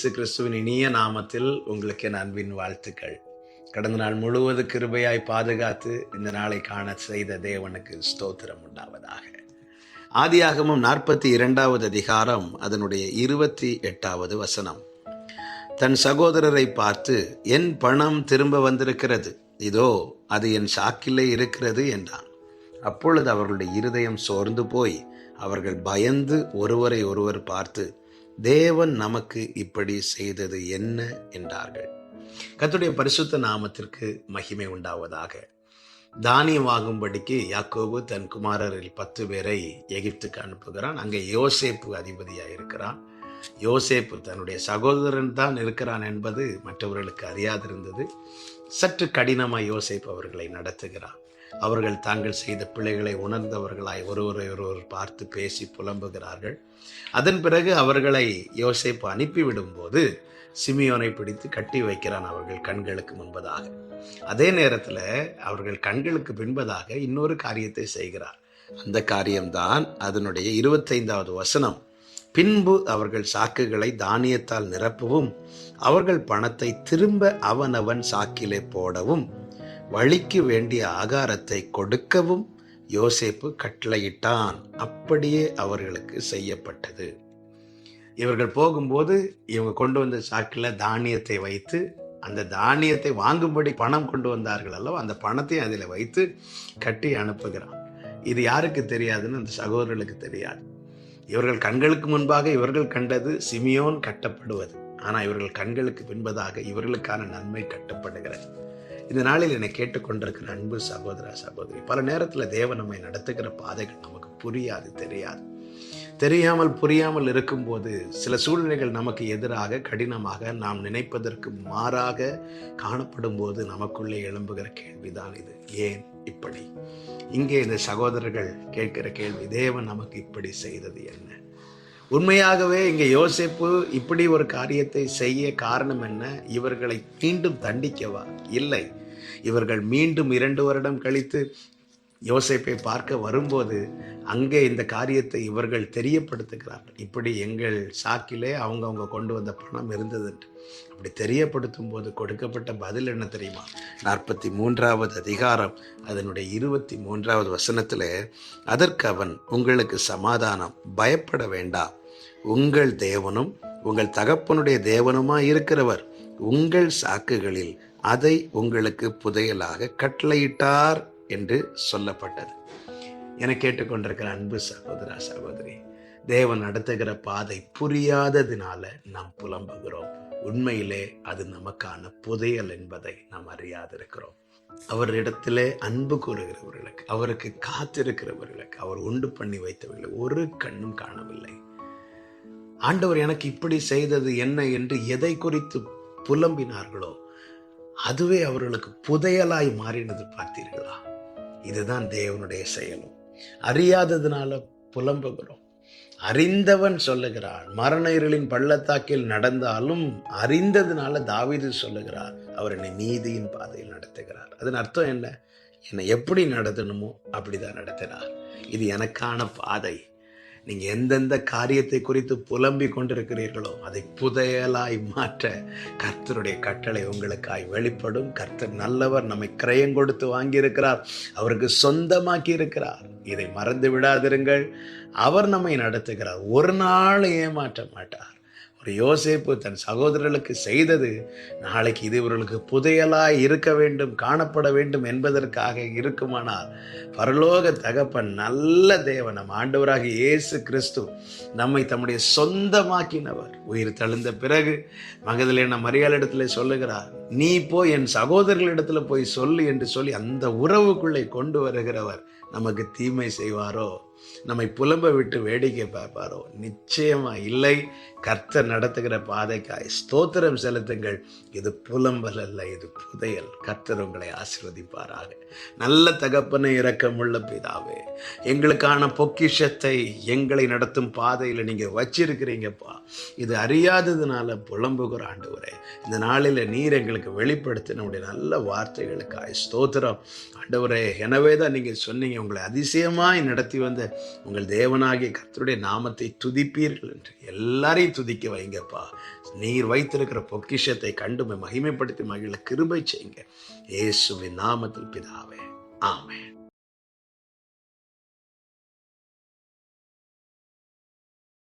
இயேசு கிறிஸ்துவின் இனிய நாமத்தில் உங்களுக்கு என் அன்பின் வாழ்த்துக்கள். கடந்த நாள் முழுவதும் கிருபையாய் பாதுகாத்து இந்த நாளை காண செய்த தேவனுக்கு ஸ்தோத்திரம் உண்டாவதாக. ஆதியாகமம் 42வது அதிகாரம் அதனுடைய 28வது வசனம். தன் சகோதரரை பார்த்து, என் பணம் திரும்ப வந்திருக்கிறது, இதோ அது என் சாக்கிலே இருக்கிறது என்றான். அப்பொழுது அவர்களுடைய இருதயம் சோர்ந்து போய் அவர்கள் பயந்து ஒருவரை ஒருவர் பார்த்து, தேவன் நமக்கு இப்படி செய்தது என்ன என்றார்கள். கர்த்தருடைய பரிசுத்த நாமத்திற்கு மகிமை உண்டாவதாக. தானியம் வாங்கும்படிக்கு யாக்கோபு தன் குமாரரில் 10 பேரை எகிப்துக்கு அனுப்புகிறான். அங்கே யோசேப்பு அதிபதியாக இருக்கிறான். யோசேப்பு தன்னுடைய சகோதரன் தான் இருக்கிறான் என்பது மற்றவர்களுக்கு அறியாதிருந்தது. சற்று கடினமாய் யோசேப்பு அவர்களை நடத்துகிறான். அவர்கள் தாங்கள் செய்த பிழைகளை உணர்ந்தவர்களாய் ஒருவரை ஒருவர் பார்த்து பேசி புலம்புகிறார்கள். அதன் பிறகு அவர்களை யோசேப்பு அனுப்பிவிடும் போது சிமியோனை பிடித்து கட்டி வைக்கிறான் அவர்கள் கண்களுக்கு முன்பதாக. அதே நேரத்தில் அவர்கள் கண்களுக்கு பின்பதாக இன்னொரு காரியத்தை செய்கிறார். அந்த காரியம்தான் அதனுடைய 25வது வசனம். பின்பு அவர்கள் சாக்குகளை தானியத்தால் நிரப்பவும் அவர்கள் பணத்தை திரும்ப அவனவன் சாக்கிலே போடவும் வழிக்கு வேண்டிய ஆகாரத்தை கொடுக்கவும் யோசேப்பு கட்டளையிட்டான். அப்படியே அவர்களுக்கு செய்யப்பட்டது. இவர்கள் போகும்போது இவங்க கொண்டு வந்த சாக்கில் தானியத்தை வைத்து, அந்த தானியத்தை வாங்கும்படி பணம் கொண்டு வந்தார்கள் அல்லவா, அந்த பணத்தையும் அதில் வைத்து கட்டி அனுப்புகிறான். இது யாருக்கு தெரியாதுன்னு அந்த சகோதரர்களுக்கு தெரியாது. இவர்கள் கண்களுக்கு முன்பாக இவர்கள் கண்டது சிமியோன் கட்டப்படுவது. ஆனால் இவர்கள் கண்களுக்கு பின்பதாக இவர்களுக்கான நன்மை கட்டப்படுகிறது. இந்த நாளில் என்னை கேட்டுக்கொண்டிருக்கிற அன்பு சகோதர சகோதரி, பல நேரத்தில் தேவன் நம்மை நடத்துகிற பாதைகள் நமக்கு புரியாது, தெரியாமல் புரியாமல் இருக்கும்போது சில சூழ்நிலைகள் நமக்கு எதிராக கடினமாக நாம் நினைப்பதற்கு மாறாக காணப்படும் போது நமக்குள்ளே எழும்புகிற கேள்விதான் இது, ஏன் இப்படி? இங்கே இந்த சகோதரர்கள் கேட்கிற கேள்வி, தேவன் நமக்கு இப்படி செய்தது என்ன? உண்மையாகவே இங்கே யோசேப்பு இப்படி ஒரு காரியத்தை செய்ய காரணம் என்ன? இவர்களை மீண்டும் தண்டிக்கவா? இல்லை. இவர்கள் மீண்டும் 2 வருடம் கழித்து யோசேப்பை பார்க்க வரும்போது அங்கே இந்த காரியத்தை இவர்கள் தெரியப்படுத்துகிறார்கள். இப்படி எங்கள் சாக்கிலே அவங்க கொண்டு வந்த பணம் இருந்தது என்று. அப்படி தெரியப்படுத்தும் போது கொடுக்கப்பட்ட பதில் என்ன தெரியுமா? 43வது அதிகாரம் அதனுடைய 23வது வசனத்தில், அதற்கு அவன், உங்களுக்கு சமாதானம், பயப்பட வேண்டாம், உங்கள் தேவனும் உங்கள் தகப்பனுடைய தேவனுமாய் இருக்கிறவர் உங்கள் சாக்குகளில் அதை உங்களுக்கு புதையலாக கட்டளையிட்டார் என்று சொல்லப்பட்டது. என கேட்டுக்கொண்டிருக்கிற அன்பு சகோதர சகோதரி, தேவன் நடத்துகிற பாதை புரியாததினால நாம் புலம்புகிறோம். உண்மையிலே அது நமக்கான புதையல் என்பதை நாம் அறியாதிருக்கிறோம். அவரிடத்திலே அன்பு கூறுகிறவர்களுக்கு, அவருக்கு காத்திருக்கிறவர்களுக்கு அவர் உண்டு பண்ணி வைத்தவர்களை ஒரு கண்ணும் காணவில்லை. ஆண்டவர் எனக்கு இப்படி செய்தது என்ன என்று எதை குறித்து புலம்பினார்களோ அதுவே அவர்களுக்கு புதையலாய் மாறினது. பார்த்தீர்களா? இதுதான் தேவனுடைய செயலும். அறியாததுனால புலம்புகிறோம். அறிந்தவன் சொல்லுகிறான், மரண இருளின் பள்ளத்தாக்கில் நடந்தாலும் அறிந்ததுனால தாவீது சொல்லுகிறார், அவர் என்னை நீதியின் பாதையில் நடத்துகிறார். அதன் அர்த்தம் என்ன? என்னை எப்படி நடத்தணுமோ அப்படிதான் நடத்தினார். இது எனக்கான பாதை. நீங்கள் எந்தெந்த காரியத்தை குறித்து புலம்பி கொண்டிருக்கிறீர்களோ அதை புதையலாய் மாற்ற கர்த்தருடைய கட்டளை உங்களுக்காய் வெளிப்படும். கர்த்தர் நல்லவர், நம்மை கிரயம் கொடுத்து வாங்கியிருக்கிறார், அவருக்கு சொந்தமாக்கி இருக்கிறார். இதை மறந்து விடாதிருங்கள். அவர் நம்மை நடத்துகிறார், ஒரு நாள் ஏமாற்ற மாட்டார். ஒரு யோசேப்பு தன் சகோதரர்களுக்கு செய்தது நாளைக்கு இது இவர்களுக்கு புதையலாய் இருக்க வேண்டும், காணப்பட வேண்டும் என்பதற்காக இருக்குமானால், பரலோக தகப்பன் நல்ல தேவன், நம் ஆண்டவராக இயேசு கிறிஸ்து நம்மை தம்முடைய சொந்தமாக்கினவர். உயிர் தழுந்த பிறகு மகதலேனா மரியாளிடத்துல சொல்லுகிறார், நீ போய் என் சகோதரர்களிடத்துல போய் சொல்லு என்று சொல்லி அந்த உறவுக்குள்ளே கொண்டு வருகிறவர் நமக்கு தீமை செய்வாரோ, நம்மை புலம்ப விட்டு வேடிக்கை பார்ப்பாரோ? நிச்சயமா இல்லை. கர்த்தர் நடத்துகிற பாதைக்காய் ஸ்தோத்திரம் செலுத்துங்கள். இது புலம்பல் அல்ல, இது புதையல். கர்த்தர் உங்களை ஆசீர்வதிப்பாராக. நல்ல தகப்பனை, இரக்கமுள்ள பிதாவே, எங்களுக்கான பொக்கிஷத்தை எங்களை நடத்தும் பாதையில் நீங்க வச்சிருக்கிறீங்கப்பா. இது அறியாததுனால புலம்புகிற ஆண்டவரே, இந்த நாளில் நீர் எங்களுக்கு வெளிப்படுத்தி நம்முடைய நல்ல வார்த்தைகளுக்காய் ஸ்தோத்திரம் ஆண்டவரே. எனவே தான் நீங்க சொன்னீங்க, உங்களை அதிசயமாய் நடத்தி வந்த உங்கள் தேவனாகிய கர்த்தருடைய நாமத்தை துதிப்பீர்கள் என்று எல்லாரையும் துதிக்க வைங்கப்பா. நீர் வைத்திருக்கிற பொக்கிஷத்தை கண்டு மகிமைப்படுத்தி மகிழ கிருபை செய்யுங்க. இயேசுவின் நாமத்தில் பிதாவே, ஆமென்.